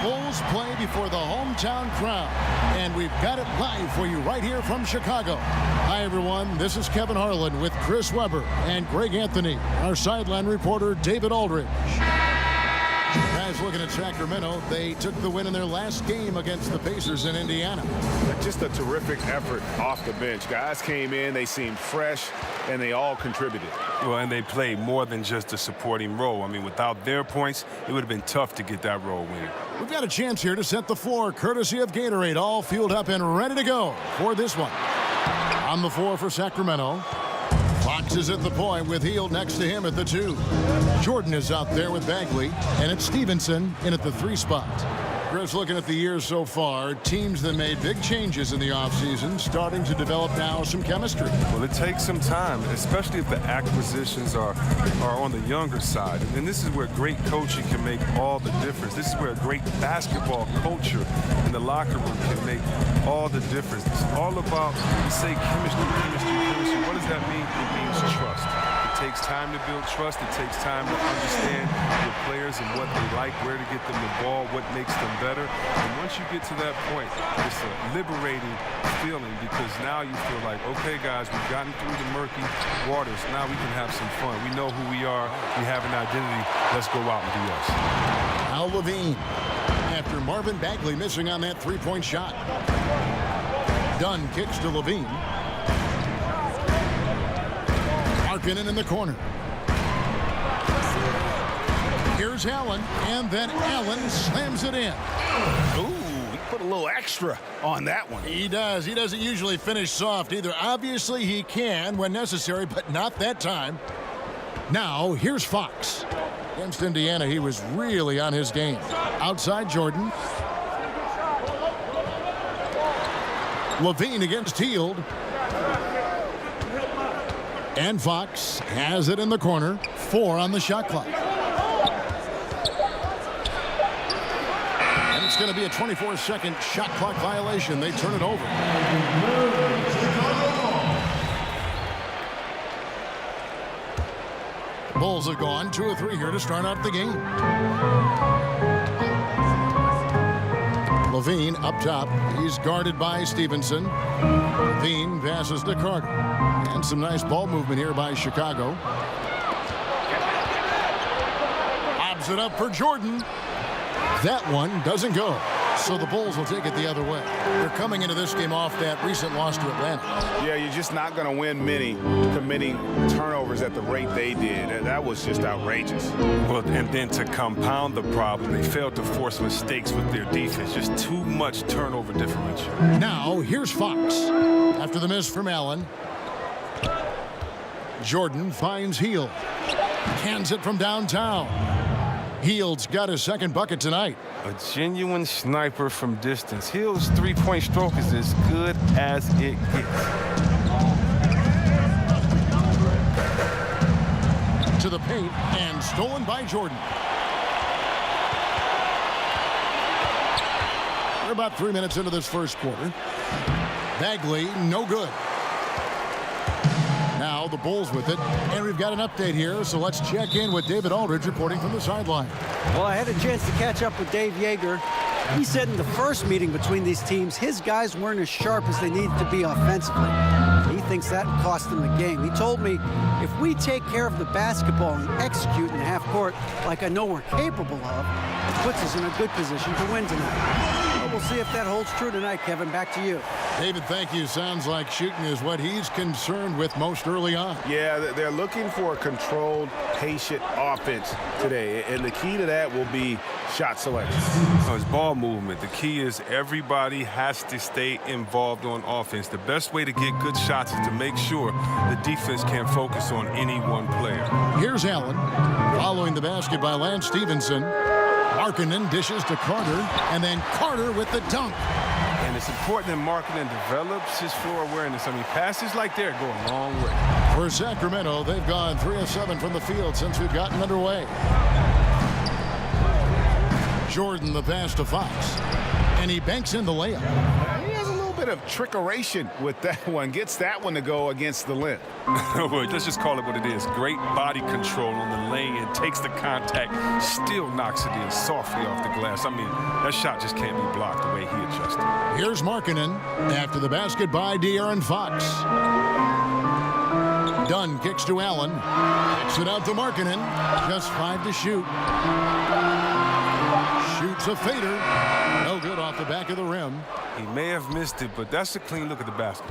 Bulls play before the hometown crowd, and we've got it live for you right here from Chicago. Hi, everyone. This is Kevin Harlan with Chris Webber and Greg Anthony, our sideline reporter, David Aldridge. Guys, looking at Sacramento, they took the win in their last game against the Pacers in Indiana. Just a terrific effort off the bench. Guys came in, they seemed fresh, and they all contributed. Well, and they played more than just a supporting role. I mean, without their points, it would have been tough to get that role winning. We've got a chance here to set the floor, courtesy of Gatorade, all fueled up and ready to go for this one. On the floor for Sacramento, Fox is at the point with Hield next to him at the 2. Jordan is out there with Bagley, and it's Stevenson in at the 3 spot. Chris, looking at the year so far, teams that made big changes in the offseason starting to develop now some chemistry. Well, it takes some time, especially if the acquisitions are on the younger side. And this is where great coaching can make all the difference. This is where a great basketball culture in the locker room can make all the difference. It's all about, you say chemistry. What does that mean? It means trust. It takes time to build trust. It takes time to understand your players and what they like, where to get them the ball, what makes them better. And once you get to that point, it's a liberating feeling because now you feel like, okay, guys, we've gotten through the murky waters. Now we can have some fun. We know who we are. We have an identity. Let's go out and be us. Al Levine, after Marvin Bagley missing on that 3-point shot. Dunn kicks to Levine. Markkanen in the corner. Here's Allen, and then Allen slams it in. Ooh, he put a little extra on that one. He does. He doesn't usually finish soft either. Obviously, he can when necessary, but not that time. Now, here's Fox. Against Indiana, he was really on his game. Outside Jordan. Levine against Hield. And Fox has it in the corner. 4 on the shot clock. And it's going to be a 24-second shot clock violation. They turn it over. Bulls have gone 2 of 3 here to start out the game. Levine up top. He's guarded by Stevenson. Levine passes to Carter. And some nice ball movement here by Chicago. Lobs it up for Jordan. That one doesn't go. So the Bulls will take it the other way. They're coming into this game off that recent loss to Atlanta. Yeah, you're just not going to win many committing turnovers at the rate they did. That was just outrageous. Well, and then to compound the problem, they failed to force mistakes with their defense. Just too much turnover differential. Now, here's Fox. After the miss from Allen. Jordan finds Hield. Cans it from downtown. Hield's got his second bucket tonight. A genuine sniper from distance. Hield's 3-point stroke is as good as it gets. To the paint and stolen by Jordan. We're about 3 minutes into this first quarter. Bagley, no good. Now the Bulls with it, and we've got an update here, so let's check in with David Aldridge reporting from the sideline. Well, I had a chance to catch up with Dave Yeager. He said in the first meeting between these teams, his guys weren't as sharp as they needed to be offensively. He thinks that cost them the game. He told me, if we take care of the basketball and execute in the half court like I know we're capable of, it puts us in a good position to win tonight. Well, we'll see if that holds true tonight, Kevin. Back to you. David, thank you. Sounds like shooting is what he's concerned with most early on. Yeah, they're looking for a controlled, patient offense today, and the key to that will be shot selection. So it's ball movement. The key is everybody has to stay involved on offense. The best way to get good shots is to make sure the defense can't focus on any one player. Here's Allen following the basket by Lance Stevenson. Markkanen dishes to Carter, and then Carter with the dunk. And it's important that Markkanen develops his floor awareness. I mean, passes like that go a long way. For Sacramento, they've gone 3 of 7 from the field since we've gotten underway. Jordan the pass to Fox, and he banks in the layup. He has a little bit of trickeration with that one. Gets that one to go against the length. Well, let's just call it what it is. Great body control on the lane. Takes the contact, still knocks it in softly off the glass. I mean, that shot just can't be blocked the way he adjusted. Here's Markkanen after the basket by De'Aaron Fox. Dunn kicks to Allen. Kicks it out to Markkanen. Just 5 to shoot. Shoots a fader. No good off the back of the rim. He may have missed it, but that's a clean look at the basket.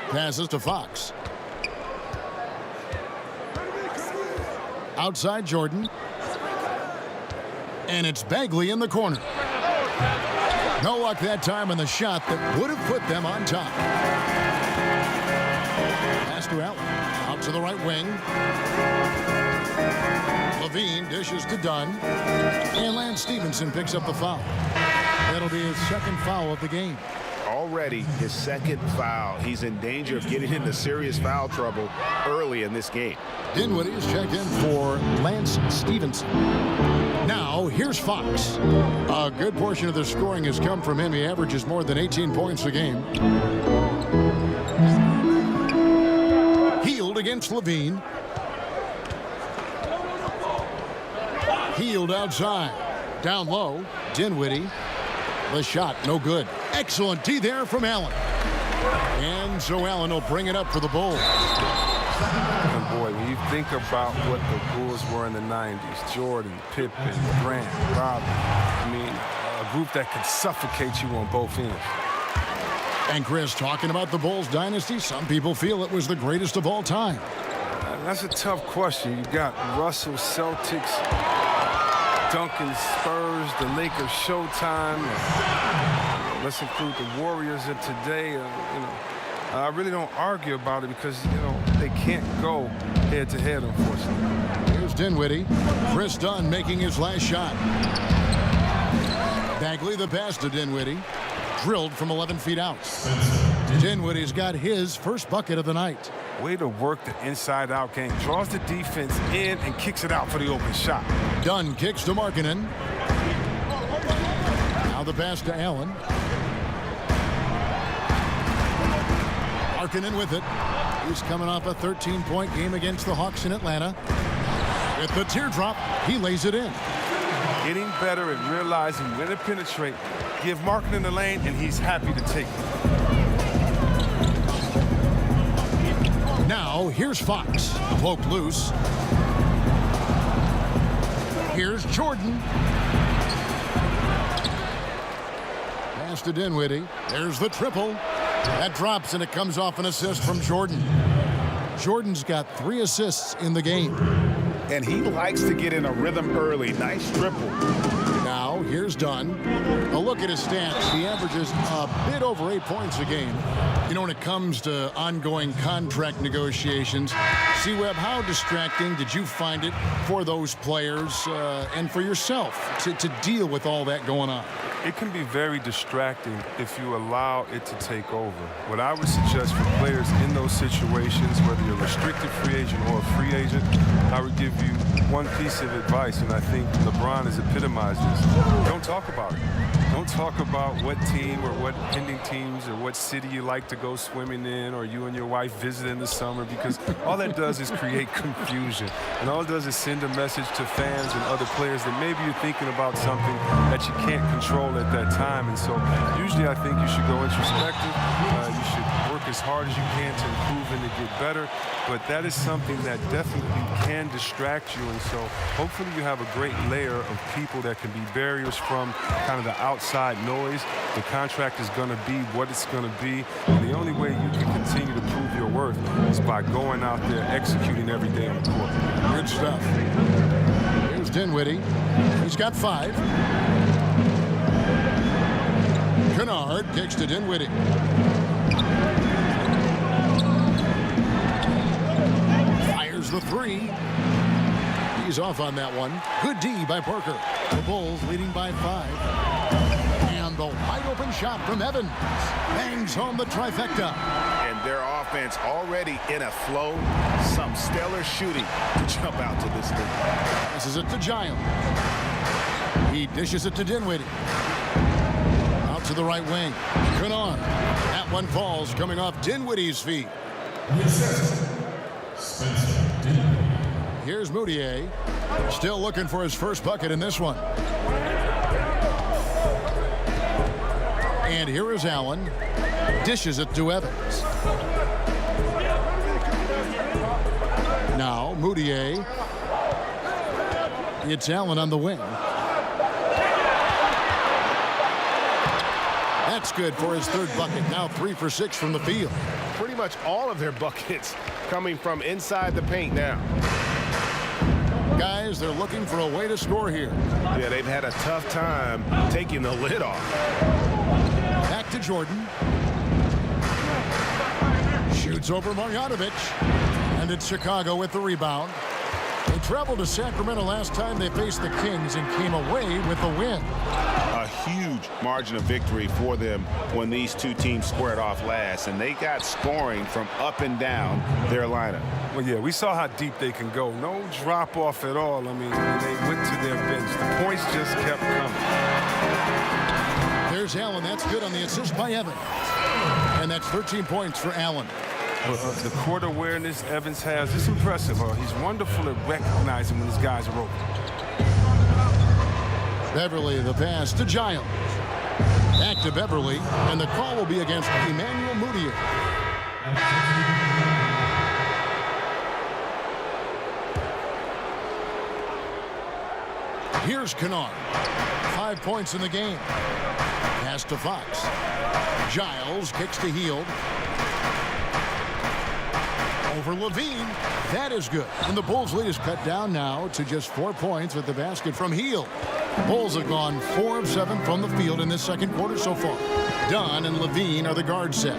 Passes to Fox. Outside Jordan. And it's Bagley in the corner. No luck that time on the shot that would have put them on top. Pass to Allen. Out to the right wing. Levine dishes to Dunn. And Lance Stevenson picks up the foul. That'll be his second foul of the game. Already his second foul. He's in danger of getting into serious foul trouble early in this game. Dinwiddie is checked in for Lance Stevenson. Now, here's Fox. A good portion of the scoring has come from him. He averages more than 18 points a game. Healed against Levine. Healed outside. Down low, Dinwiddie. The shot, no good. Excellent D there from Allen. And so Allen will bring it up for the Bulls. And boy, when you think about what the Bulls were in the 90s, Jordan, Pippen, Grant, Robin, I mean, a group that could suffocate you on both ends. And Chris, talking about the Bulls dynasty, some people feel it was the greatest of all time. That's a tough question. You got Russell, Celtics, Duncan, Spurs, the Lakers, Showtime. Let's include the Warriors of today. I really don't argue about it because, they can't go head-to-head, unfortunately. Here's Dinwiddie. Chris Dunn making his last shot. Bagley the pass to Dinwiddie. Drilled from 11 feet out. Dinwiddie's got his first bucket of the night. Way to work the inside-out game. Draws the defense in and kicks it out for the open shot. Dunn kicks to Markkanen. Now the pass to Allen. Markkanen with it. He's coming off a 13-point game against the Hawks in Atlanta. With the teardrop, he lays it in. Getting better at realizing when to penetrate. Give Markkanen the lane, and he's happy to take it. Now, here's Fox. Poked loose. Here's Jordan. Pass to Dinwiddie. There's the triple. That drops, and it comes off an assist from Jordan. Jordan's got 3 assists in the game. And he likes to get in a rhythm early. Nice triple. Now, here's Dunn. A look at his stats. He averages a bit over 8 points a game. When it comes to ongoing contract negotiations, C-Web, how distracting did you find it for those players and for yourself to deal with all that going on? It can be very distracting if you allow it to take over. What I would suggest for players in those situations, whether you're a restricted free agent or a free agent, I would give you one piece of advice, and I think LeBron has epitomized this. Don't talk about it. Don't talk about what team or what pending teams or what city you like to go swimming in or you and your wife visit in the summer, because all that does is create confusion. And all it does is send a message to fans and other players that maybe you're thinking about something that you can't control at that time. And so usually I think you should go introspective. You should work as hard as you can to improve and to get better. But that is something that definitely can distract you. And so hopefully you have a great layer of people that can be barriers from kind of the outside noise. The contract is going to be what it's going to be. And the only way you can continue to prove your worth is by going out there, executing every day on the court. Good stuff. Here's Dinwiddie. He's got 5. Kennard kicks to Dinwiddie. Fires the 3. He's off on that one. Good D by Parker. The Bulls leading by 5. And the wide open shot from Evans. Bangs home the trifecta. And their offense already in a flow. Some stellar shooting to jump out to this lead. Passes it to Giles. He dishes it to Dinwiddie. to the right wing. Canard. That one falls coming off Dinwiddie's feet. Here's Moutier. Still looking for his first bucket in this one. And here is Allen. Dishes it to Evans. Now Moutier. It's Allen on the wing. That's good for his third bucket. Now 3 for 6 from the field. Pretty much all of their buckets coming from inside the paint now. Guys, they're looking for a way to score here. Yeah, they've had a tough time taking the lid off. Back to Jordan. Shoots over Marjanovic. And it's Chicago with the rebound. They traveled to Sacramento last time they faced the Kings and came away with a win. A huge margin of victory for them when these two teams squared off last, and they got scoring from up and down their lineup. Well, yeah, we saw how deep they can go. No drop off at all. I mean, when they went to their bench, the points just kept coming. There's Allen. That's good on the assist by Evans. And that's 13 points for Allen. The court awareness Evans has is impressive. He's wonderful at recognizing when his guys are open. Beverly, the pass to Giles. Back to Beverly, and the call will be against Emmanuel Moutier. Here's Canard. 5 points in the game. Pass to Fox. Giles kicks to Hield. Over Levine. That is good. And the Bulls' lead is cut down now to just 4 points with the basket from Hield. Bulls have gone 4 of 7 from the field in this second quarter so far. Dunn and Levine are the guard set.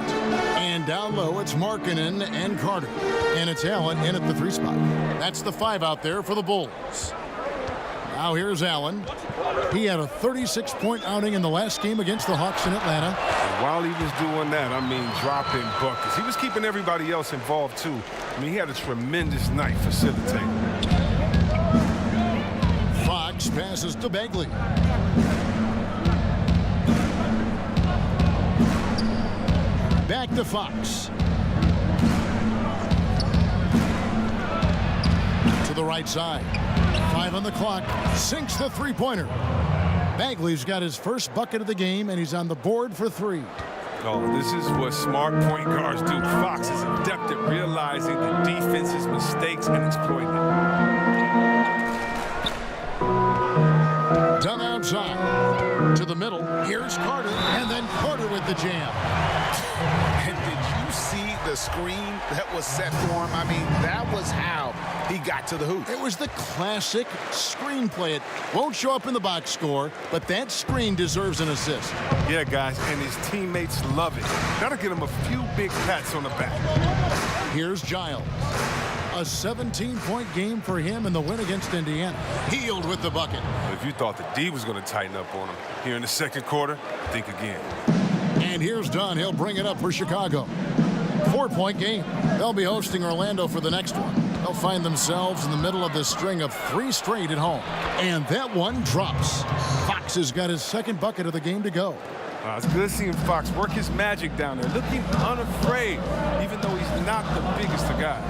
And down low, it's Markkanen and Carter. And it's Allen in at the 3 spot. That's the 5 out there for the Bulls. Now here's Allen. He had a 36-point outing in the last game against the Hawks in Atlanta. And while he was doing that, I mean, dropping buckets. He was keeping everybody else involved, too. I mean, he had a tremendous night facilitating. Fox passes to Bagley. Back to Fox. To the right side. 5 on the clock. Sinks the three-pointer. Bagley's got his first bucket of the game, and he's on the board for 3. Oh, this is what smart point guards do. Fox is adept at realizing the defense's mistakes and exploiting them. Done outside. To the middle. Here's Carter, and then Carter with the jam. And did you see the screen that was set for him? I mean, that was how he got to the hoop. It was the classic screenplay. It won't show up in the box score, but that screen deserves an assist. Yeah, guys, and his teammates love it. That'll get him a few big pats on the back. Here's Giles. A 17-point game for him in the win against Indiana. Hield with the bucket. If you thought the D was going to tighten up on him here in the second quarter, think again. And here's Dunn. He'll bring it up for Chicago. 4-point game. They'll be hosting Orlando for the next one. They'll find themselves in the middle of this string of 3 straight at home. And that one drops. Fox has got his second bucket of the game to go. It's good seeing Fox work his magic down there, looking unafraid, even though he's not the biggest of guys.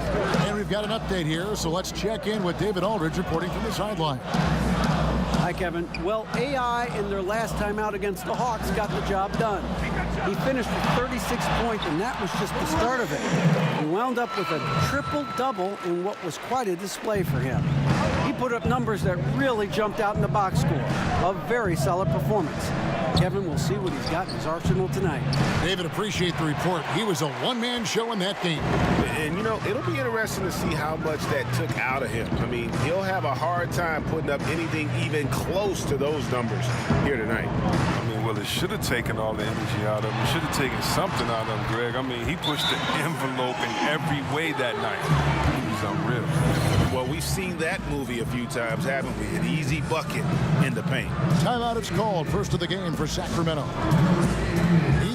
And we've got an update here, so let's check in with David Aldridge reporting from the sideline. Hi, Kevin. Well, AI in their last time out against the Hawks got the job done. He finished with 36 points, and that was just the start of it. He wound up with a triple-double in what was quite a display for him. He put up numbers that really jumped out in the box score. A very solid performance. Kevin, we'll see what he's got in his arsenal tonight. David, appreciate the report. He was a one-man show in that game. And, you know, it'll be interesting to see how much that took out of him. I mean, he'll have a hard time putting up anything even close to those numbers here tonight. I mean, well, it should have taken all the energy out of him. It should have taken something out of him, Greg. I mean, he pushed the envelope in every way that night. He was unreal. Well, we've seen that movie a few times, haven't we? An easy bucket in the paint. Timeout is called. First of the game for Sacramento.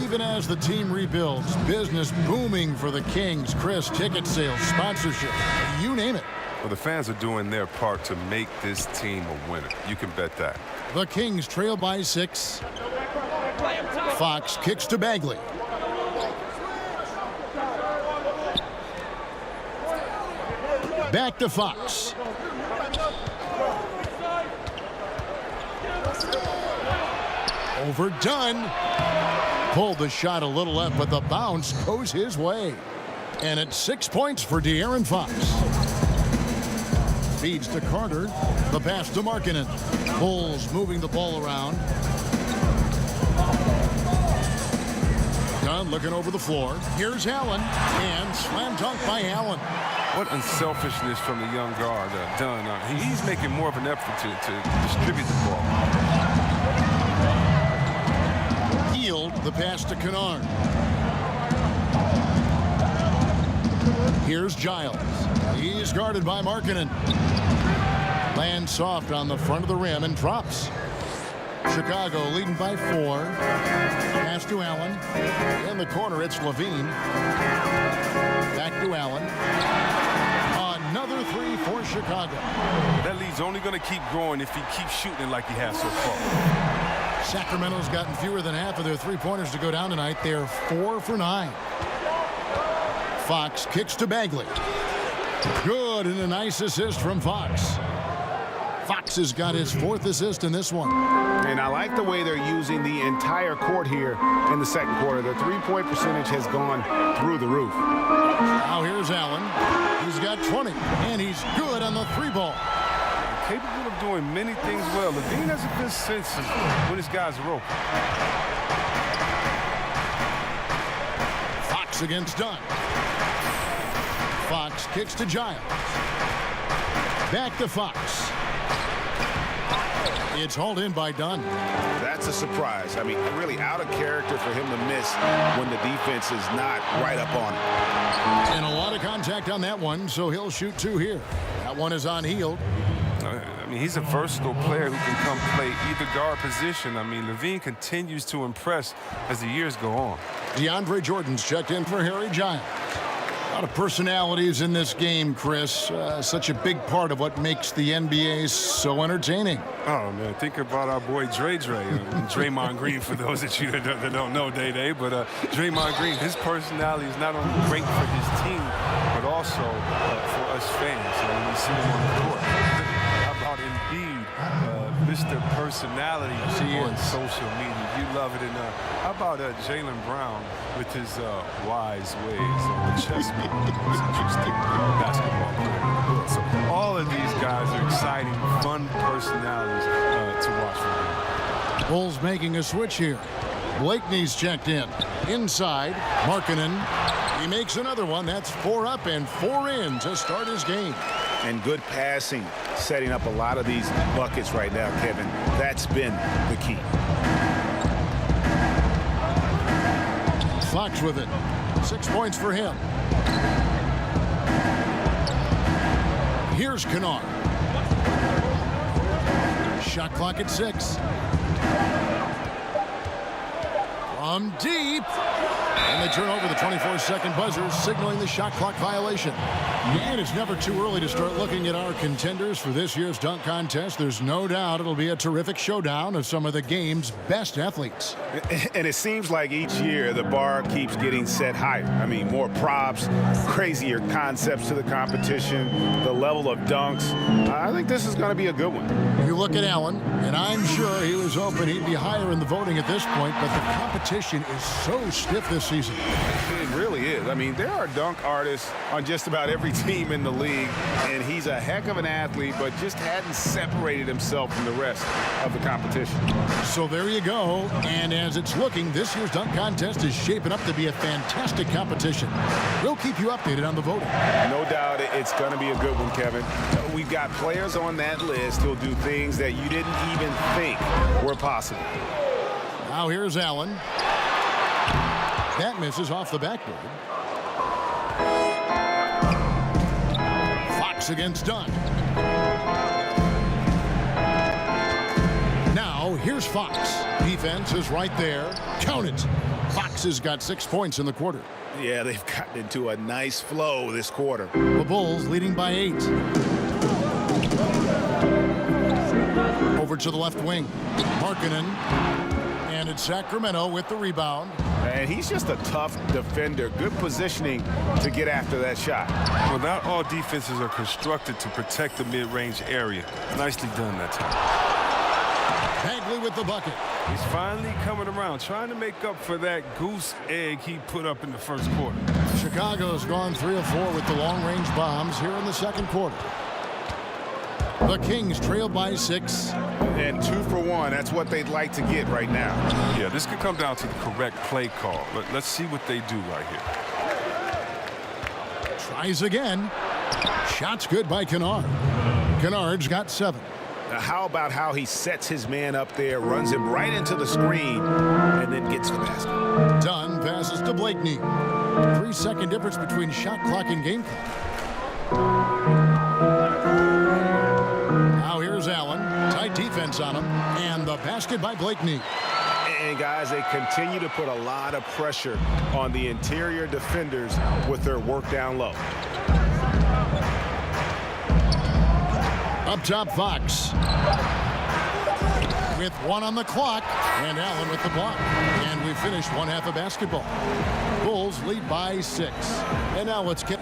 Even as the team rebuilds, business booming for the Kings. Chris, ticket sales, sponsorship, you name it. Well, the fans are doing their part to make this team a winner. You can bet that. The Kings trail by 6. Fox kicks to Bagley. Back to Fox. Overdone. Pulled the shot a little left, but the bounce goes his way. And it's 6 points for De'Aaron Fox. Feeds to Carter. The pass to Markkanen. Bulls moving the ball around. Dunn looking over the floor. Here's Allen. And slam dunk by Allen. What unselfishness from the young guard, Dunn. He's making more of an effort to distribute the ball. Healed the pass to Kennard. Here's Giles. He's guarded by Markkanen. Lands soft on the front of the rim and drops. Chicago leading by 4. Pass to Allen. In the corner, it's Levine. Back to Allen. Another 3 for Chicago. That lead's only going to keep growing if he keeps shooting like he has so far. Sacramento's gotten fewer than half of their three-pointers to go down tonight. They're 4 for 9. Fox kicks to Bagley. Good, and a nice assist from Fox. Fox has got his 4th assist in this one. And I like the way they're using the entire court here in the second quarter. Their three-point percentage has gone through the roof. Now here's Allen. He's got 20, and he's good on the 3-ball. Capable of doing many things well. Levine has a good sense of when his guys are open. Fox against Dunn. Fox kicks to Giles. Back to Fox. It's hauled in by Dunn. That's a surprise. I mean, really out of character for him to miss when the defense is not right up on him. And a lot of contact on that one, so he'll shoot 2 here. That one is on Hield. I mean, he's a versatile player who can come play either guard position. I mean, Levine continues to impress as the years go on. DeAndre Jordan's checked in for Harry Giles. A lot of personalities in this game, Chris. Such a big part of what makes the NBA so entertaining. Oh, man, think about our boy Dre. Draymond Green, for those that you that don't know, Day. But Draymond Green, his personality is not only great for his team, but also for us fans. When we see him on the court. How about Embiid, Mr. Personality on social media? You love it. And how about Jaylen Brown with his wise ways on the chessboard? He's interesting basketball player. So all of these guys are exciting, fun personalities to watch for them. Bulls making a switch here. Blakeney's checked in. Inside, Markkanen. He makes another one. That's 4 up and 4 in to start his game. And good passing, setting up a lot of these buckets right now, Kevin. That's been the key. Fox with it. 6 points for him. Here's Kennard. Shot clock at 6. From deep. And they turn over the 24-second buzzer, signaling the shot clock violation. And it's never too early to start looking at our contenders for this year's dunk contest. There's no doubt it'll be a terrific showdown of some of the game's best athletes. And it seems like each year the bar keeps getting set higher. I mean, more props, crazier concepts to the competition, the level of dunks. I think this is going to be a good one. You look at Allen, and I'm sure he was hoping he'd be higher in the voting at this point, but the competition is so stiff this season. It really is. I mean, there are dunk artists on just about every team in the league, and he's a heck of an athlete, but just hadn't separated himself from the rest of the competition. So there you go. And as it's looking, this year's dunk contest is shaping up to be a fantastic competition. We'll keep you updated on the voting. No doubt it's going to be a good one, Kevin. We've got players on that list who'll do things that you didn't even think were possible. Now here's Allen. That misses off the backboard. Fox against Dunn. Now here's Fox. Defense is right there. Count it. Fox has got 6 points in the quarter. Yeah, they've gotten into a nice flow this quarter. The Bulls leading by 8. Over to the left wing. Markkanen. And it's Sacramento with the rebound. And he's just a tough defender. Good positioning to get after that shot. Well, not all defenses are constructed to protect the mid-range area. Nicely done that time. Bagley with the bucket. He's finally coming around, trying to make up for that goose egg he put up in the first quarter. Chicago's gone 3 of 4 with the long-range bombs here in the second quarter. The Kings trail by 6. And 2 for 1. That's what they'd like to get right now. Yeah, this could come down to the correct play call. Let's see what they do right here. Tries again. Shot's good by Kennard. Kennard's got 7. Now, how about how he sets his man up there, runs him right into the screen, and then gets the basket. Dunn passes to Blakeney. 3-second difference between shot clock and game clock. Now here's Allen. Tight defense on him. And the basket by Blakeney. And guys, they continue to put a lot of pressure on the interior defenders with their work down low. Up top, Fox. With 1 on the clock. And Allen with the block. And we finish one half of basketball. Bulls lead by 6. And now let's get...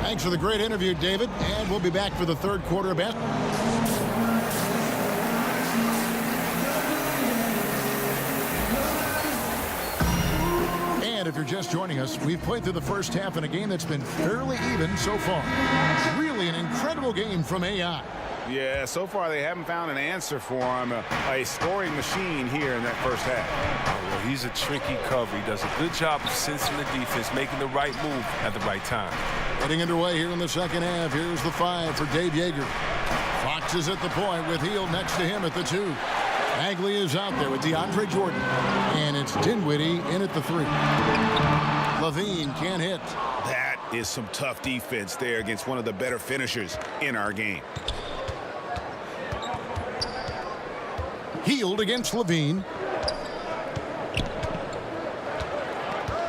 Thanks for the great interview, David. And we'll be back for the third quarter of basketball. And if you're just joining us, we've played through the first half in a game that's been fairly even so far. Really an incredible game from AI. Yeah, so far they haven't found an answer for him. A scoring machine here in that first half. Oh, well, he's a tricky cover. He does a good job of sensing the defense, making the right move at the right time. Getting underway here in the second half. Here's the 5 for Dave Yeager. Fox is at the point with Hield next to him at the 2. Bagley is out there with DeAndre Jordan. And it's Dinwiddie in at the 3. Levine can't hit. That is some tough defense there against one of the better finishers in our game. Hield against Levine.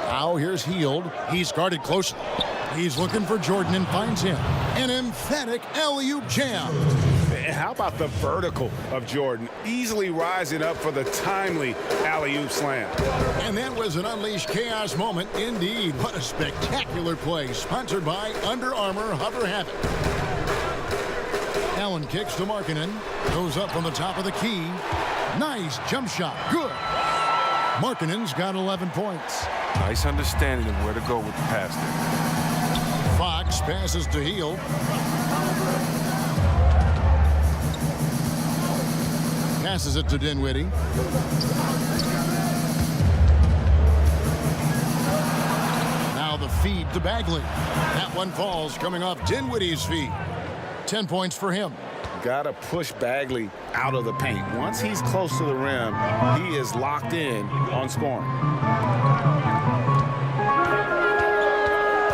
Now here's Hield. He's guarded closely. He's looking for Jordan and finds him. An emphatic alley-oop jam. And how about the vertical of Jordan? Easily rising up for the timely alley-oop slam. And that was an unleashed chaos moment indeed. What a spectacular play. Sponsored by Under Armour Hover Havoc. Allen kicks to Markkanen. Goes up on the top of the key. Nice jump shot. Good. Markkanen's got 11 points. Nice understanding of where to go with the pass there. Fox passes to Hield. Passes it to Dinwiddie. Now the feed to Bagley. That one falls coming off Dinwiddie's feet. 10 points for him. Got to push Bagley out of the paint. Once he's close to the rim, he is locked in on scoring.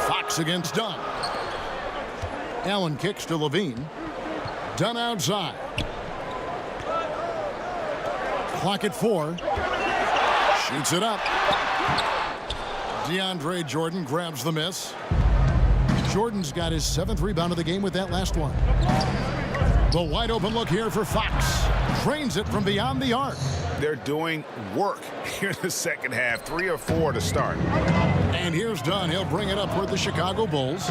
Fox against Dunn. Allen kicks to Levine. Dunn outside. Clock at 4. Shoots it up. DeAndre Jordan grabs the miss. Jordan's got his 7th rebound of the game with that last one. The wide open look here for Fox. Drains it from beyond the arc. They're doing work here in the second half. 3 or 4 to start. And here's Dunn. He'll bring it up for the Chicago Bulls.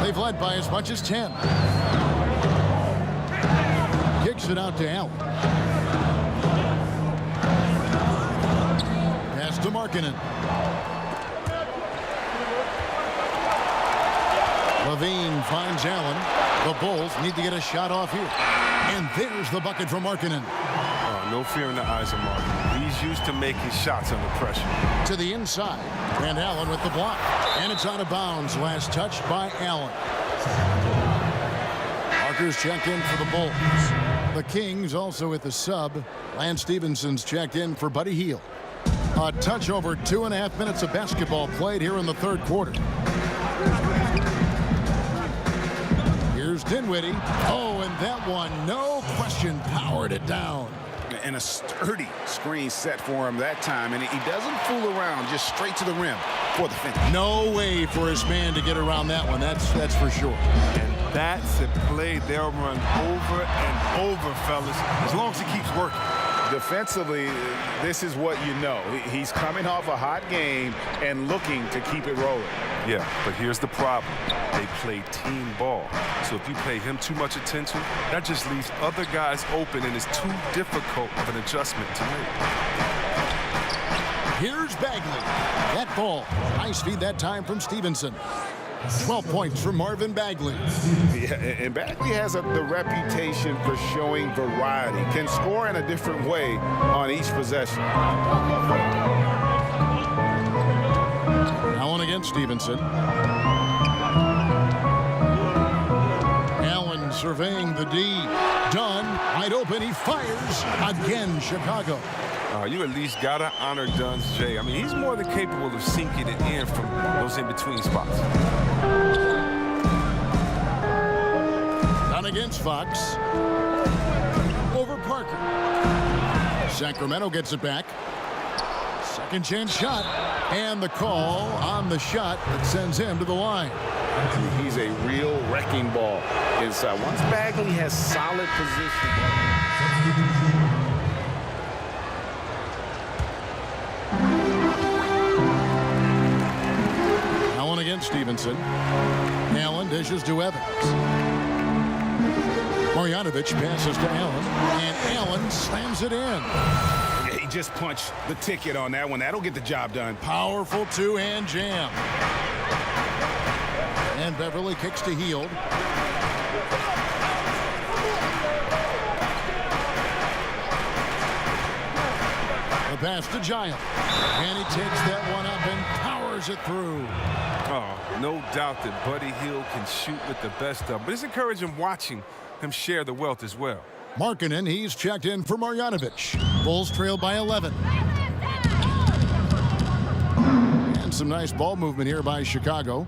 They've led by as much as 10. Kicks it out to Allen. Pass to Markkanen. Levine finds Allen. The Bulls need to get a shot off here. And there's the bucket from Markkanen. Oh, no fear in the eyes of Markkanen. He's used to making shots under pressure. To the inside. And Allen with the block. And it's out of bounds. Last touch by Allen. Parker's checked in for the Bulls. The Kings also with the sub. Lance Stephenson's checked in for Buddy Hield. A touch over 2.5 minutes of basketball played here in the third quarter. Here's Dinwiddie. Oh, and that one, no question, powered it down. And a sturdy screen set for him that time. And he doesn't fool around, just straight to the rim for the finish. No way for his man to get around that one. That's for sure. And that's a play they'll run over and over, fellas, as long as he keeps working. defensively, this is what you know. He's coming off a hot game and looking to keep it rolling. Yeah, but here's the problem. They play team ball. So if you pay him too much attention, that just leaves other guys open, and it's too difficult of an adjustment to make. Here's Bagley. That ball. Nice feed that time from Stevenson. 12 points for Marvin Bagley. Yeah, and Bagley has the reputation for showing variety. Can score in a different way on each possession. Allen against Stevenson. Allen surveying the D. Dunn, wide open, he fires. Again, Chicago. You at least got to honor Dunn's J. I mean, he's more than capable of sinking it in from those in-between spots. Dunn against Fox. Over Parker. Sacramento gets it back. Second chance shot. And the call on the shot that sends him to the line. He's a real wrecking ball inside. Once Bagley has solid position. Allen against Stevenson. Allen dishes to Evans. Marjanovic passes to Allen, and Allen slams it in. Yeah, he just punched the ticket on that one. That'll get the job done. Powerful two-hand jam. And Beverly kicks to Hield. The pass to Giles. And he takes that one up and powers it through. Oh, no doubt that Buddy Hield can shoot with the best of them. But it's encouraging watching him share the wealth as well. Markkanen, he's checked in for Marjanovic. Bulls trail by 11. And some nice ball movement here by Chicago.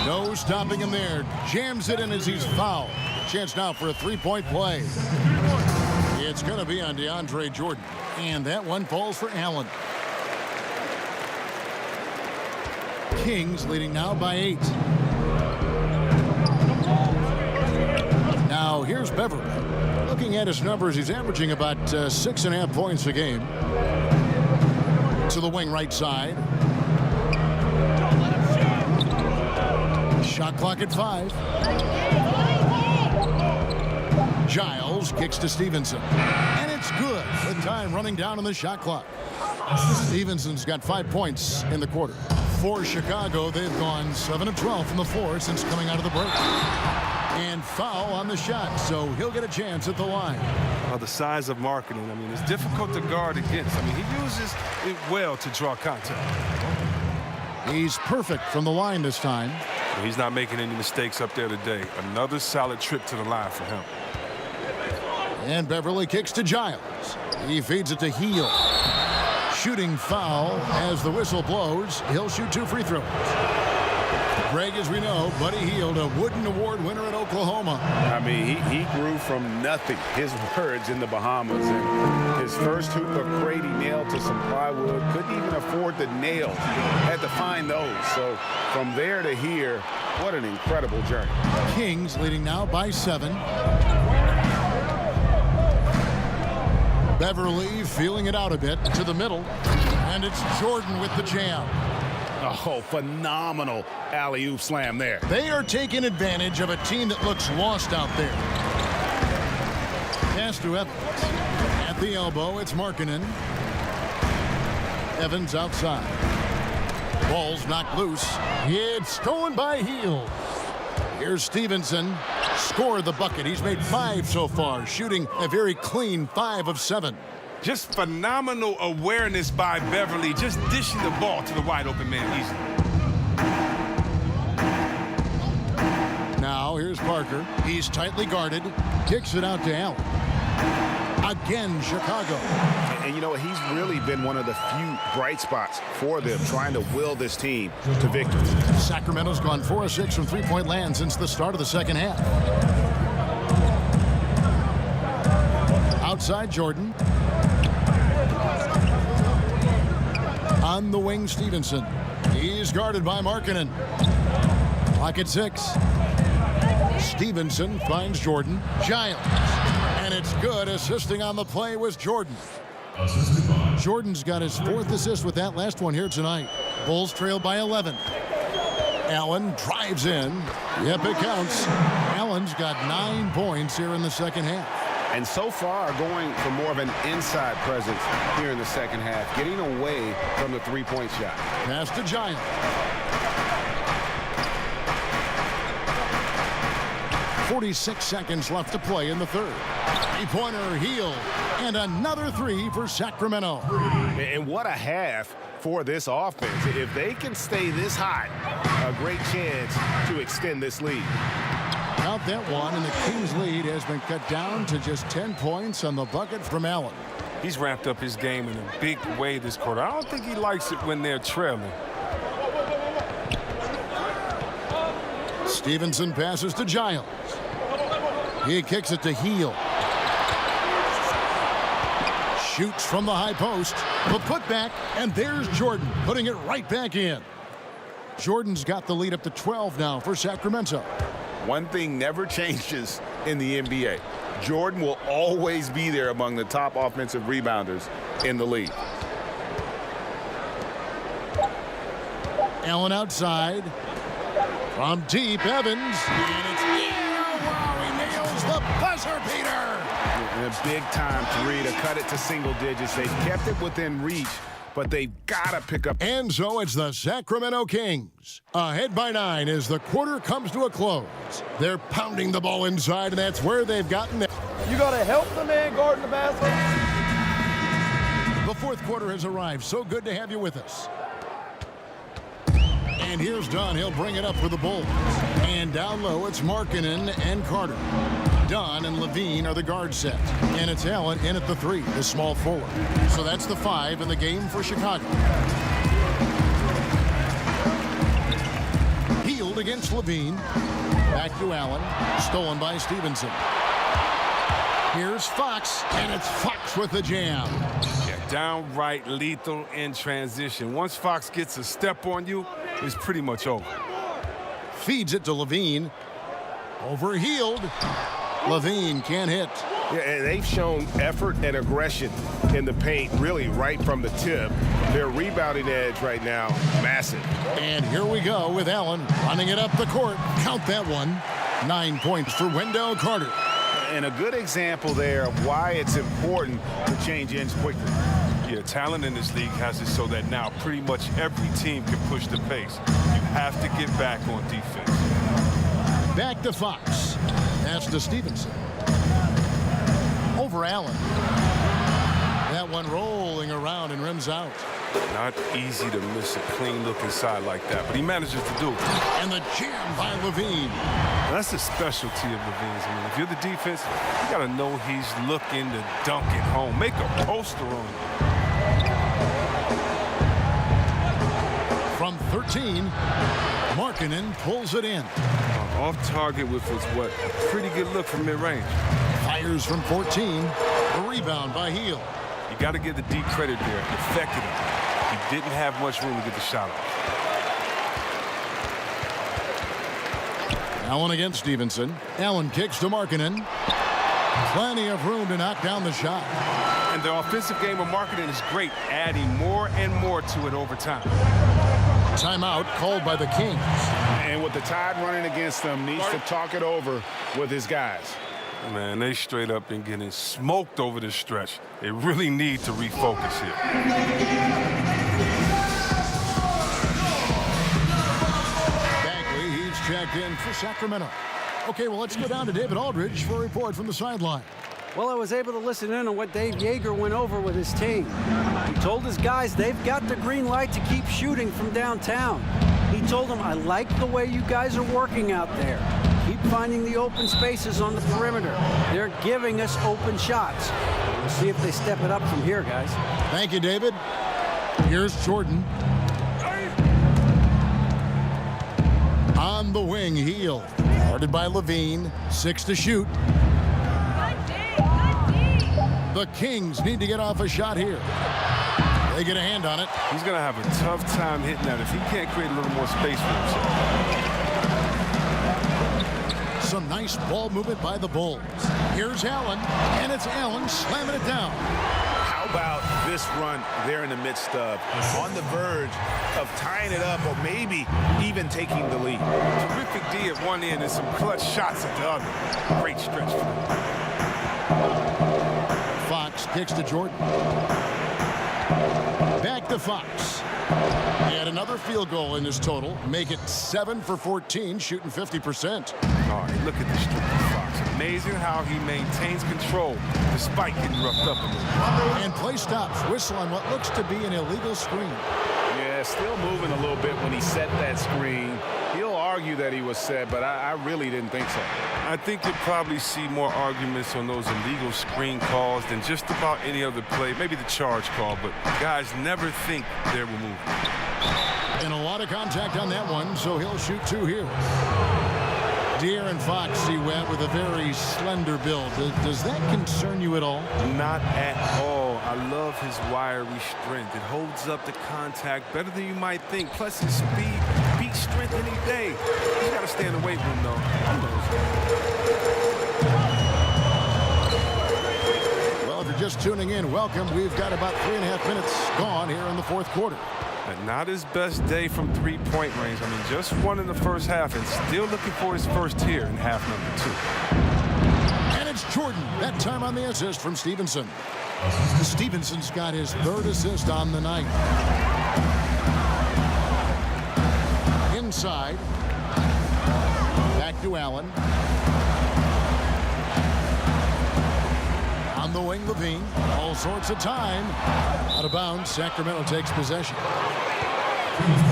No stopping him there. Jams it in as he's fouled. Chance now for a three-point play. It's going to be on DeAndre Jordan. And that one falls for Allen. Kings leading now by 8. Now here's Beverly. Looking at his numbers, he's averaging about 6.5 points a game. To the wing right side. Shot clock at 5. Giles kicks to Stevenson. And it's good with time running down on the shot clock. Stevenson's got 5 points in the quarter. For Chicago, they've gone 7 of 12 from the floor since coming out of the break. And foul on the shot, so he'll get a chance at the line. The size of Markkanen, I mean, it's difficult to guard against. I mean, he uses it well to draw contact. He's perfect from the line this time. He's not making any mistakes up there today. Another solid trip to the line for him. And Beverly kicks to Giles. He feeds it to Hield. Shooting foul as the whistle blows. He'll shoot 2 free throws. Greg, as we know, Buddy Hield, a Wooden Award winner at Oklahoma. I mean, he grew from nothing, his words, in the Bahamas. And his first hoop of Grady nailed to some plywood. Couldn't even afford the nails. Had to find those. So from there to here, what an incredible journey. Kings leading now by 7. Beverly feeling it out a bit to the middle. And it's Jordan with the jam. Oh, phenomenal alley-oop slam there. They are taking advantage of a team that looks lost out there. Pass to Evans. At the elbow, it's Markkanen. Evans outside. Ball's knocked loose. It's stolen by Hield. Here's Stevenson. Scored the bucket. He's made 5 so far, shooting a very clean 5 of 7. Just phenomenal awareness by Beverly, just dishing the ball to the wide open man easily. Now here's Parker. He's tightly guarded. Kicks it out to Allen. Again, Chicago. And you know, he's really been one of the few bright spots for them, trying to will this team to victory. Sacramento's gone 4 of 6 from three-point land since the start of the second half. Outside Jordan. On the wing, Stevenson. He's guarded by Markkanen. Clock at 6. Stevenson finds Jordan. Giles. And it's good good. Assisting on the play was Jordan. Jordan's got his 4th assist with that last one here tonight. Bulls trail by 11. Allen drives in. Yep, it counts. Allen's got 9 points here in the second half. And so far, going for more of an inside presence here in the second half, getting away from the three-point shot. Pass to Giant. .46 seconds left to play in the third. Three-pointer, Hield, and another 3 for Sacramento. And what a half for this offense. If they can stay this hot, a great chance to extend this lead. Count that one, and the Kings' lead has been cut down to just 10 points on the bucket from Allen. He's ramped up his game in a big way this quarter. I don't think he likes it when they're trailing. Stevenson passes to Giles. He kicks it to Hield. Shoots from the high post. The putback, and there's Jordan putting it right back in. Jordan's got the lead up to 12 now for Sacramento. One thing never changes in the NBA. Jordan will always be there among the top offensive rebounders in the league. Allen outside. From deep, Evans. And it's wow, he nails the buzzer beater. And a big-time 3 to cut it to single digits. They've kept it within reach, but they've got to pick up. And so it's the Sacramento Kings. Ahead by 9 as the quarter comes to a close. They're pounding the ball inside, and that's where they've gotten it. You got to help the man guarding the basket. The fourth quarter has arrived. So good to have you with us. And here's Dunn. He'll bring it up for the Bulls. And down low, it's Markkanen and Carter. Dunn and Levine are the guard set. And it's Allen in at the 3, the small forward. So that's the 5 in the game for Chicago. Hield against Levine. Back to Allen. Stolen by Stevenson. Here's Fox, and it's Fox with the jam. Yeah, downright lethal in transition. Once Fox gets a step on you, it's pretty much over. Feeds it to Levine. Over Hield. Levine can't hit. Yeah, and they've shown effort and aggression in the paint, really right from the tip. Their rebounding edge right now, massive. And here we go with Allen running it up the court. Count that one. 9 points for Wendell Carter. And a good example there of why it's important to change ends quickly. Yeah, talent in this league has it so that now pretty much every team can push the pace. You have to get back on defense. Back to Fox. Pass to Stevenson. Over Allen. That one rolling around and rims out. Not easy to miss a clean look inside like that, but he manages to do it. And the jam by Levine. That's the specialty of Levine's. I mean, if you're the defense, you got to know he's looking to dunk it home. Make a poster on it. From 13, Markkanen pulls it in. Off target with what a pretty good look from mid-range. Fires from 14. The rebound by Hield. You got to give the D credit there. It affected him. He didn't have much room to get the shot off. Allen against Stevenson. Allen kicks to Markkanen. Plenty of room to knock down the shot. And the offensive game of Markkanen is great, adding more and more to it over time. Timeout called by the Kings. And with the Tide running against them, needs to talk it over with his guys. Man, they straight up been getting smoked over this stretch. They really need to refocus here. Bagley, he's checked in for Sacramento. Okay, well, let's go down to David Aldridge for a report from the sideline. Well, I was able to listen in on what Dave Yeager went over with his team. He told his guys they've got the green light to keep shooting from downtown. He told them, I like the way you guys are working out there. Keep finding the open spaces on the perimeter. They're giving us open shots. We'll see if they step it up from here, guys. Thank you, David. Here's Jordan. On the wing, Hield. Guarded by Levine. 6 to shoot. The Kings need to get off a shot here. They get a hand on it. He's going to have a tough time hitting that if he can't create a little more space for himself. Some nice ball movement by the Bulls. Here's Allen, and it's Allen slamming it down. How about this run there in the midst of, on the verge of tying it up or maybe even taking the lead? Terrific D at one end and some clutch shots at the other. Great stretch. Fox kicks to Jordan. Back to Fox. He had another field goal in his total. Make it 7 for 14, shooting 50%. Oh, look at this streak of Fox. Amazing how he maintains control despite getting roughed up a little. And play stops. Whistle on what looks to be an illegal screen. Yeah, still moving a little bit when he set that screen. He'll argue that he was set, but I really didn't think so. I think you'll probably see more arguments on those illegal screen calls than just about any other play. Maybe the charge call, but guys never think they're removed. And a lot of contact on that one, so he'll shoot 2 here. De'Aaron Fox, see Webb, with a very slender build. Does that concern you at all? Not at all. I love his wiry strength. It holds up the contact better than you might think. Plus his speed beats strength any day. He's got to stay in the weight room, though. Who knows? Well, if you're just tuning in, welcome. We've got about 3.5 minutes gone here in the fourth quarter. And not his best day from three-point range. I mean, just one in the first half and still looking for his first here in half number 2. And it's Jordan, that time on the assist from Stevenson. Stevenson's got his 3rd assist on the night. Inside. Back to Allen. On the wing, Levine. All sorts of time. Out of bounds, Sacramento takes possession.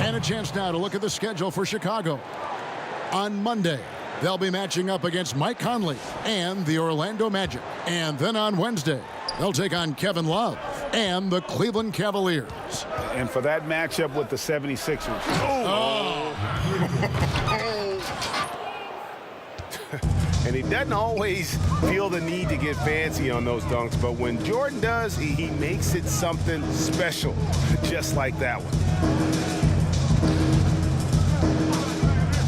And a chance now to look at the schedule for Chicago. On Monday, they'll be matching up against Mike Conley and the Orlando Magic. And then on Wednesday, they'll take on Kevin Love and the Cleveland Cavaliers. And for that matchup with the 76ers. And he doesn't always feel the need to get fancy on those dunks, but when Jordan does, he makes it something special, just like that one.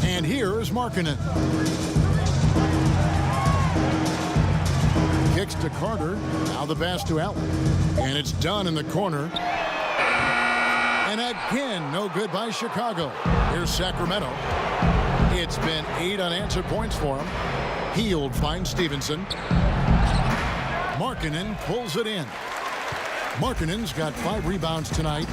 And here's Markkanen. Kicks to Carter. Now the pass to Allen. And it's done in the corner. And again, no good by Chicago. Here's Sacramento. It's been 8 unanswered points for him. Hield finds Stevenson. Markkanen pulls it in. Markkanen's got 5 rebounds tonight.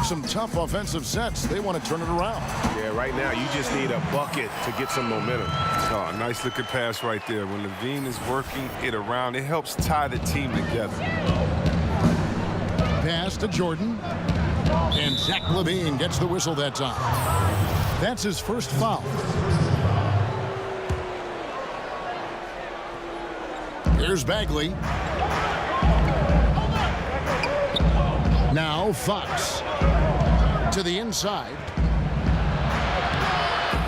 Some tough offensive sets. They want to turn it around. Yeah, right now you just need a bucket to get some momentum. Oh, nice looking pass right there. When Levine is working it around, it helps tie the team together. Pass to Jordan. And Zach LaVine gets the whistle that time. That's his first foul. Here's Bagley. Now Fox to the inside.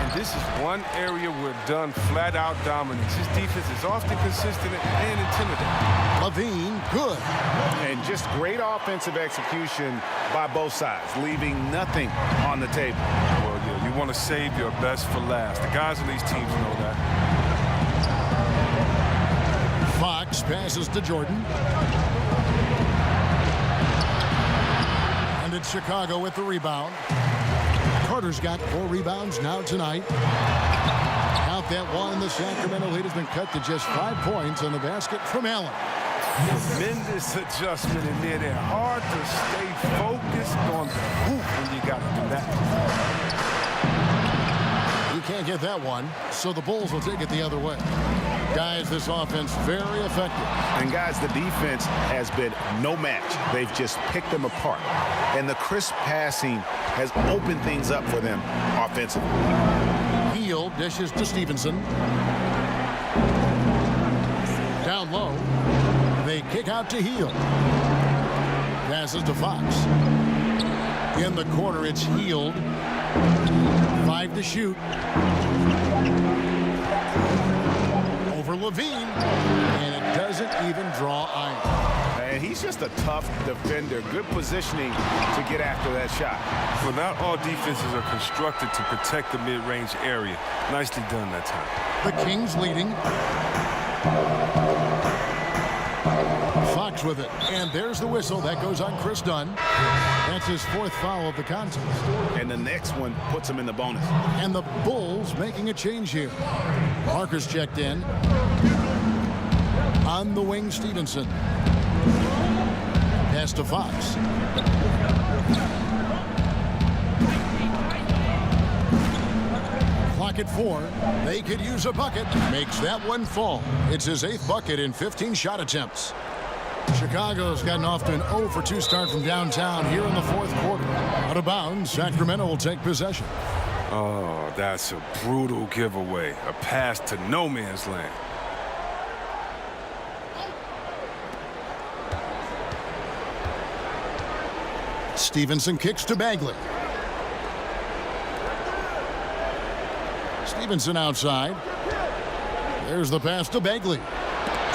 And this is one area where Dunn flat out dominates. His defense is often consistent and intimidating. LaVine, good. And just great offensive execution by both sides, leaving nothing on the table. Well, yeah, you want to save your best for last. The guys on these teams know that. Fox passes to Jordan. And it's Chicago with the rebound. Carter's got 4 rebounds now tonight. Out that one, the Sacramento lead has been cut to just 5 points on the basket from Allen. Tremendous adjustment in there. They're hard to stay focused on the hoop when you got to do that. You can't get that one, so the Bulls will take it the other way. Guys, this offense very effective. And guys, the defense has been no match. They've just picked them apart. And the crisp passing has opened things up for them offensively. Hield dishes to Stevenson. Down low. They kick out to Hield. Passes to Fox. In the corner, it's Hield. 5 to shoot. Over Levine. And it doesn't even draw iron. And he's just a tough defender. Good positioning to get after that shot. Well, not all defenses are constructed to protect the mid-range area. Nicely done that time. The Kings leading. Fox with it. And there's the whistle. That goes on Chris Dunn. That's his 4th foul of the contest. And the next one puts him in the bonus. And the Bulls making a change here. Parker's checked in. On the wing, Stevenson. Pass to Fox. Clock at 4. They could use a bucket. Makes that one fall. It's his 8th bucket in 15 shot attempts. Chicago's gotten off to an 0 for 2 start from downtown here in the 4th quarter. Out of bounds, Sacramento will take possession. Oh, that's a brutal giveaway. A pass to no man's land. Stevenson kicks to Bagley. Stevenson outside. There's the pass to Bagley.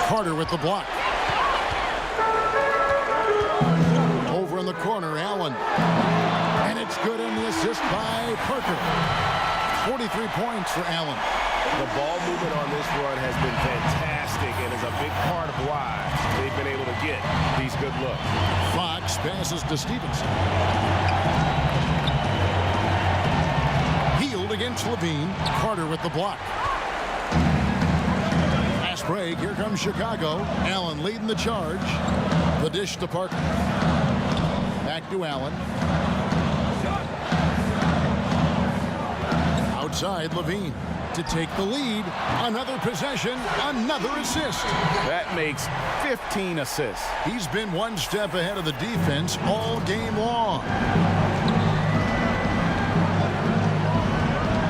Carter with the block. Over in the corner, Allen. And it's good in the assist by Parker. 43 points for Allen. The ball movement on this run has been fantastic and is a big part of why they've been able to get these good looks. Fox passes to Stevenson. Healed against Levine. Carter with the block. Fast break. Here comes Chicago. Allen leading the charge. The dish to Parker. Back to Allen. Outside Levine to take the lead. Another possession, another assist. That makes 15 assists. He's been one step ahead of the defense all game long.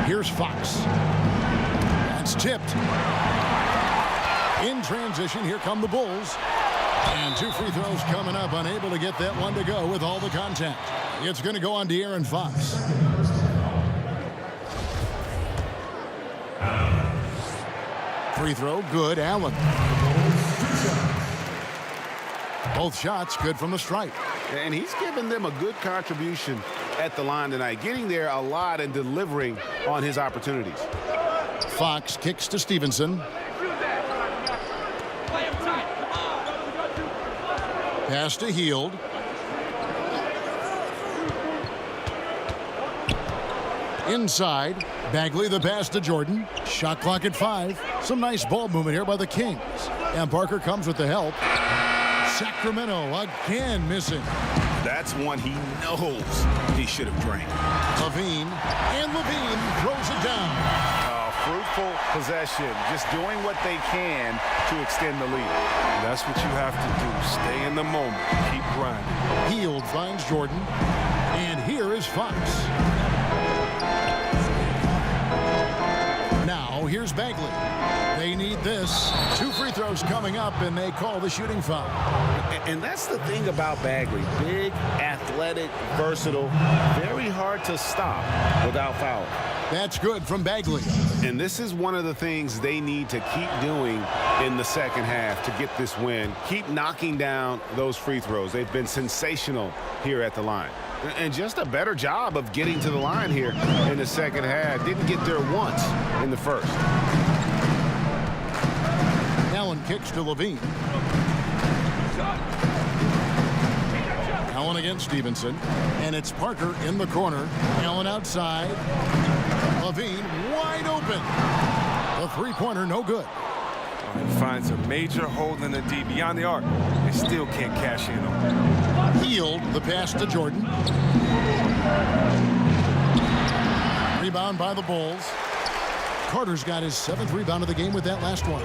Here's Fox. That's tipped. In transition, here come the Bulls. And 2 free throws coming up, unable to get that one to go with all the contact. It's going to go on De'Aaron Fox. Free throw, good. Allen. Both shots good from the stripe. And he's given them a good contribution at the line tonight, getting there a lot and delivering on his opportunities. Fox kicks to Stevenson. Pass to Heald. Inside, Bagley the pass to Jordan. Shot clock at 5. Some nice ball movement here by the Kings. And Parker comes with the help. Sacramento again missing. That's one he knows he should have drained. Levine, and Levine throws it down. Fruitful possession, just doing what they can to extend the lead. That's what you have to do. Stay in the moment. Keep grinding. Heald finds Jordan. And here is Fox. Now here's Bagley. They need this. 2 free throws coming up, and they call the shooting foul. And that's the thing about Bagley. Big, athletic, versatile, very hard to stop without fouling. That's good from Bagley. And this is one of the things they need to keep doing in the second half to get this win. Keep knocking down those free throws. They've been sensational here at the line. And just a better job of getting to the line here in the second half. Didn't get there once in the first. Allen kicks to Levine. Allen against Stevenson. And it's Parker in the corner. Allen outside. Levine wide open. The three-pointer no good. He finds a major hole in the D beyond the arc. They still can't cash in on it. Heald the pass to Jordan. Rebound by the Bulls. Carter's got his 7th rebound of the game with that last one.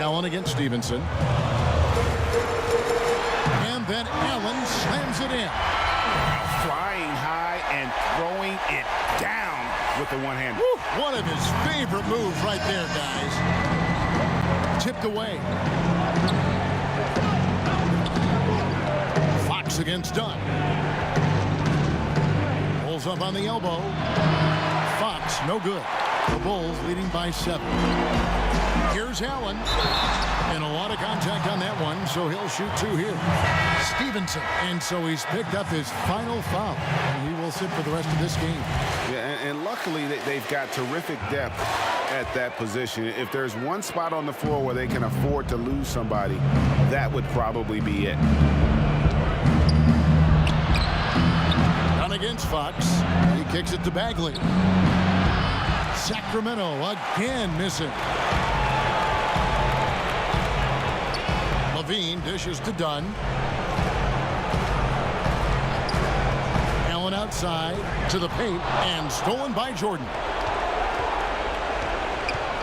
Allen against Stevenson. And then Allen slams it in. Flying high and throwing it down with the one-hander. One of his favorite moves right there, guys. Tipped away. Fox against Dunn. Bulls up on the elbow. Fox, no good. The Bulls leading by 7. Here's Allen. And a lot of contact on that one, so he'll shoot 2 here. Stevenson. And so he's picked up his final foul. And he will sit for the rest of this game. Yeah, and luckily they've got terrific depth at that position. If there's one spot on the floor where they can afford to lose somebody, that would probably be it. Down against Fox. He kicks it to Bagley. Sacramento again missing. Levine dishes to Dunn. Allen outside to the paint and stolen by Jordan.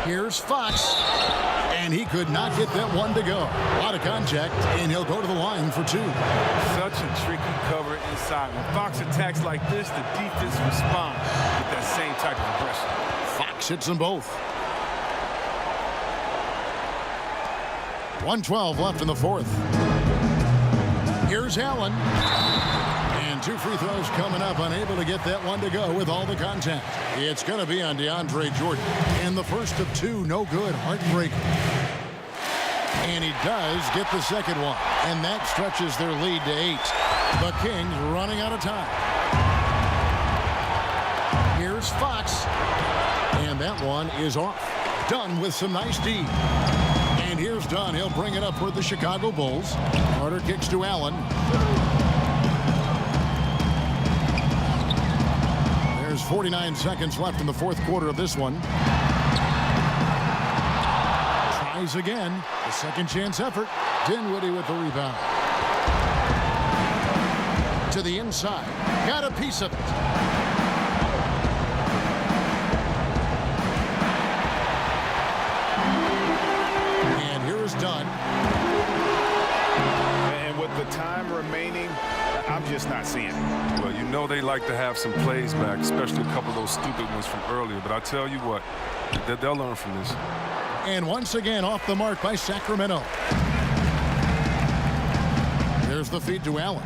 Here's Fox, and he could not get that one to go. A lot of contact, and he'll go to the line for two. Such a tricky cover inside. When Fox attacks like this, the defense responds with that same type of aggression. Fox hits them both. 1:12 left in the fourth. Here's Allen. And two free throws coming up, unable to get that one to go with all the contact. It's going to be on DeAndre Jordan. And the first of two, no good, heartbreaker. And he does get the second one. And that stretches their lead to 8. The Kings running out of time. Here's Fox. And that one is off. Dunn with some nice D. And here's Dunn. He'll bring it up for the Chicago Bulls. Carter kicks to Allen. There's 49 seconds left in the fourth quarter of this one. Tries again. A second chance effort. Dinwiddie with the rebound. To the inside. Got a piece of it. And here is Dunn. And with the time remaining, I'm just not seeing it. Well, you know they like to have some plays back, especially a couple of those stupid ones from earlier. But I tell you what, they'll learn from this. And once again, off the mark by Sacramento. There's the feed to Allen.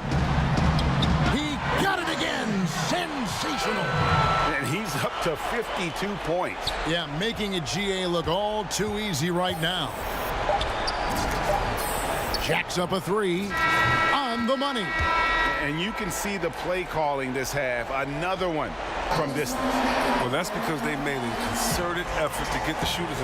He got it again. Sensational. And he's up to 52 points. Yeah, making a GA look all too easy right now. Jacks up a three. On the money. And you can see the play calling this half. Another one from distance. Well, that's because they made a concerted effort to get the shooters